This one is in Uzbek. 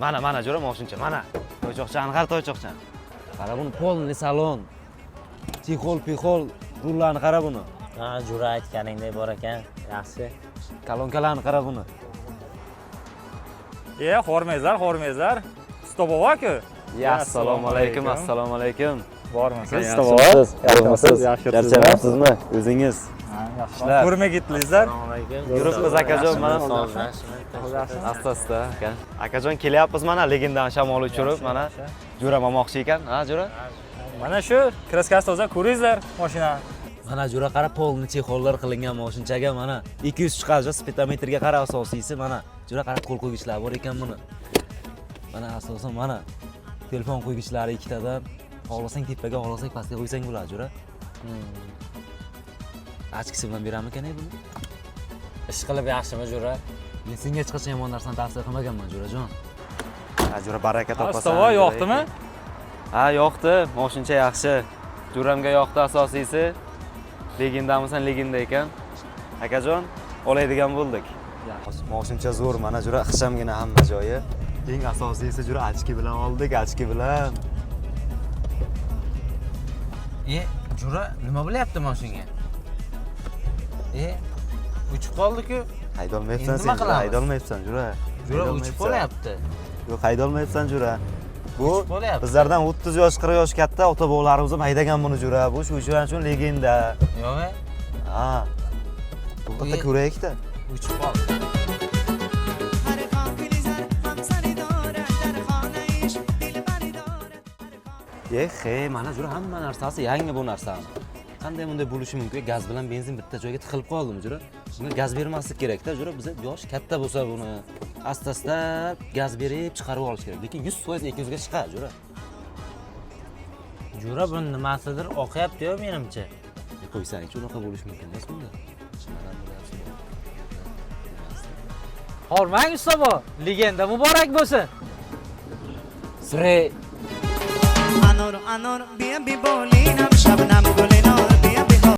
Mana jo'ra moshincha, mana. To'ychoqchani qara to'ychoqchani. Qara buni polni salon. Pixol, rullarni qara buni. Ha, jo'ra aytganingdek bor ekan. Yaxshi. Kolonkalarni qara buni. Xormezlar. Usta bobo-ku. Assalomu alaykum. Bormisiz? Yaxshimisiz? Charchabsizmi? O'zingiz? Yaxshi. Ko'rmay ketdingizlar. Yuribmiz akajon, mana asta aka. Akajon kelyapmiz mana legendani shamol uchirib, mana jo'ra olmoqchi ekan. Ha, jo'ra? Mana shu kraskasi toza ko'ringizlar mashina. Mana jo'ra qara polni chexollar qilingan moshinchaga mana 200 chiqadi, speedometrga qara asosiysi mana. Jo'ra qara qo'l qo'ygichlari bor ekan buni. Mana asosan mana telefon qo'ygichlari ikkitadan, xohlasang tepaga, xohlasang pastga qo'ysang bo'ladi, jo'ra. Achkisi bilan beramikan buni? Ish qilib yaxshimi jo'ra? Men senga hech qachon yomon narsani tavsiya qilmaganman, jo'rajon. Ha, jo'ra baraka topasan. Ustovo yoqdimi? Ha, yoqdi. Moshincha yaxshi. Jo'ramga yoqdi asosiysi. Legendamisan, legenda ekan. Akajon, oladigan bo'ldik. Moshincha zo'r, mana jo'ra ixchamgina hamma joyi. Eng asosiysi jo'ra achki bilan oldik, achki bilan. Jo'ra, nima bo'lyapti mashinaga? Uchib qoldi-ku. Haydolmayapsan sen, haydolmayapsan jo'ra. Jo'ra uchib qolyapti. Yo'q, haydolmayapsan jo'ra. Bu bizlardan 30 yosh, 40 yosh katta ota-bobolarimiz ham haydagan buni jo'ra. Bu shu uchun legenda. Yo'q-a? Ha. To'xta ko'raylik-da. Uchib qoldi. Mana jo'ra hamma narsasi yangi bu narsani. Qanday bunday bo'lishi mumkin? Gaz bilan benzin bitta joyga tiqilib qoldimi jo'ra? Bunga gaz bermaslik kerak-da jo'ra. Biz yosh katta bo'lsa buni asta-asta gaz berib chiqarib olish kerak. Lekin 100% 200 ga chiqadi jo'ra. Jo'ra buni nimasidir oqyapti-yo menimcha. Qo'ysang-chi, unaqa bo'lishi mumkin emas bunda. Hormang ustobo, legenda muborak bo'lsin. Sire Anor, bia bibolina, shabnam gulina.